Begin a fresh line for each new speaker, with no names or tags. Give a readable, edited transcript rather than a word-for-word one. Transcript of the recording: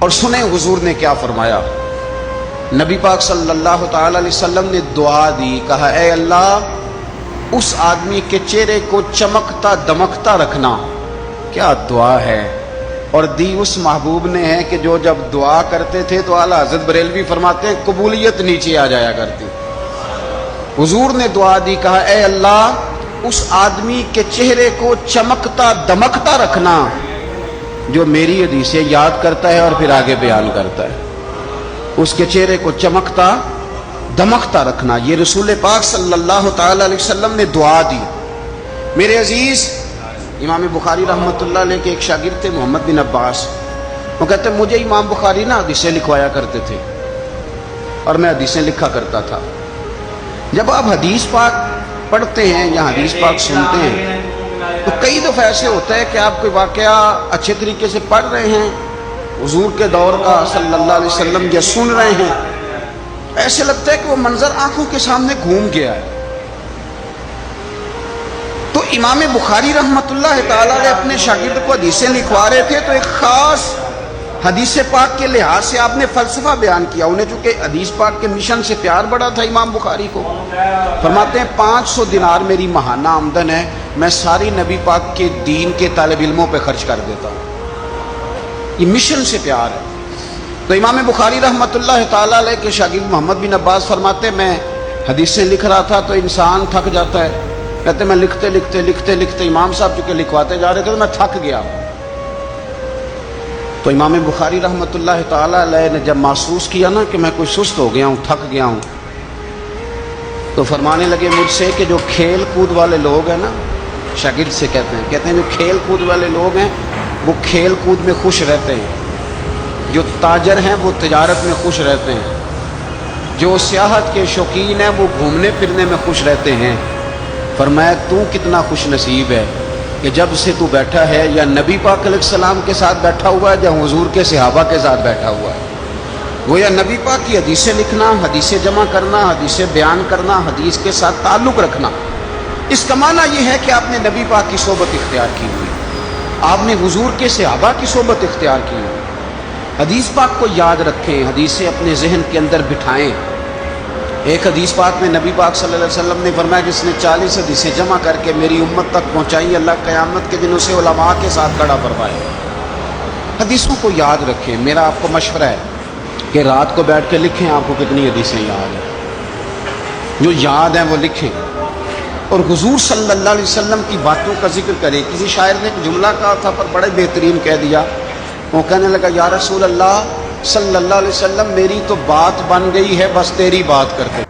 اور سنیں حضور نے کیا فرمایا۔ نبی پاک صلی اللہ تعالی علیہ وسلم نے دعا دی، کہا اے اللہ اس آدمی کے چہرے کو چمکتا دمکتا رکھنا۔ کیا دعا ہے، اور دی اس محبوب نے ہے کہ جو جب دعا کرتے تھے تو اعلیٰ حضرت بریلوی فرماتے ہیں قبولیت نیچے آ جایا کرتی۔ حضور نے دعا دی، کہا اے اللہ اس آدمی کے چہرے کو چمکتا دمکتا رکھنا جو میری حدیثیں یاد کرتا ہے اور پھر آگے بیان کرتا ہے۔ اس کے چہرے کو چمکتا دمکتا رکھنا، یہ رسول پاک صلی اللہ تعالی علیہ وسلم نے دعا دی۔ میرے عزیز، امام بخاری رحمۃ اللہ علیہ کے ایک شاگرد تھے محمد بن عباس، وہ کہتے ہیں مجھے امام بخاری نا حدیثیں لکھوایا کرتے تھے اور میں حدیثیں لکھا کرتا تھا۔ جب آپ حدیث پاک پڑھتے ہیں یا حدیث پاک سنتے ہیں تو کئی دفعہ ایسے ہوتا ہے کہ آپ کوئی واقعہ اچھے طریقے سے پڑھ رہے ہیں حضور کے دور کا صلی اللہ علیہ وسلم، یا سن رہے ہیں، ایسے لگتا ہے کہ وہ منظر آنکھوں کے سامنے گھوم گیا ہے۔ تو امام بخاری رحمۃ اللہ تعالی علیہ اپنے شاگرد کو حدیثیں لکھوا رہے تھے تو ایک خاص حدیث پاک کے لحاظ سے آپ نے فلسفہ بیان کیا۔ انہیں چونکہ حدیث پاک کے مشن سے پیار بڑا تھا امام بخاری کو، فرماتے ہیں 500 دینار میری ماہانہ آمدن ہے، میں ساری نبی پاک کے دین کے طالب علموں پہ خرچ کر دیتا ہوں۔ یہ مشن سے پیار ہے۔ تو امام بخاری رحمۃ اللہ تعالی علیہ کے شاگرد محمد بن عباس فرماتے ہیں میں حدیثیں لکھ رہا تھا تو انسان تھک جاتا ہے، کہتے میں لکھتے امام صاحب چونکہ لکھواتے جا رہے تھے تو میں تھک گیا۔ تو امام بخاری رحمۃ اللہ تعالی علیہ نے جب محسوس کیا نا کہ میں کوئی سست ہو گیا ہوں، تھک گیا ہوں، تو فرمانے لگے مجھ سے کہ جو کھیل کود والے لوگ ہیں نا، شاگرد سے کہتے ہیں جو کھیل کود والے لوگ ہیں وہ کھیل کود میں خوش رہتے ہیں، جو تاجر ہیں وہ تجارت میں خوش رہتے ہیں، جو سیاحت کے شوقین ہیں وہ گھومنے پھرنے میں خوش رہتے ہیں۔ فرمایا تو کتنا خوش نصیب ہے کہ جب سے تو بیٹھا ہے یا نبی پاک علیہ السلام کے ساتھ بیٹھا ہوا ہے یا حضور کے صحابہ کے ساتھ بیٹھا ہوا ہے۔ وہ یا نبی پاک کی حدیثیں لکھنا، حدیثیں جمع کرنا، حدیثیں بیان کرنا، حدیث کے ساتھ تعلق رکھنا، اس کا معنی یہ ہے کہ آپ نے نبی پاک کی صحبت اختیار کی ہوئی، آپ نے حضور کے صحابہ کی صحبت اختیار کی ہوئی۔ حدیث پاک کو یاد رکھیں، حدیثیں اپنے ذہن کے اندر بٹھائیں۔ ایک حدیث پاک میں نبی پاک صلی اللہ علیہ وسلم نے فرمایا جس نے 40 حدیثیں جمع کر کے میری امت تک پہنچائی، اللہ قیامت کے دن اسے علماء کے ساتھ کھڑا فرمائے۔ حدیثوں کو یاد رکھیں۔ میرا آپ کو مشورہ ہے کہ رات کو بیٹھ کے لکھیں آپ کو کتنی حدیثیں یاد ہیں، جو یاد ہیں وہ لکھیں، اور حضور صلی اللہ علیہ وسلم کی باتوں کا ذکر کریں۔ کسی شاعر نے ایک جملہ کہا تھا پر بڑے بہترین کہہ دیا، وہ کہنے لگا یا رسول اللہ صلی اللہ علیہ وسلم میری تو بات بن گئی ہے بس تیری بات کرتے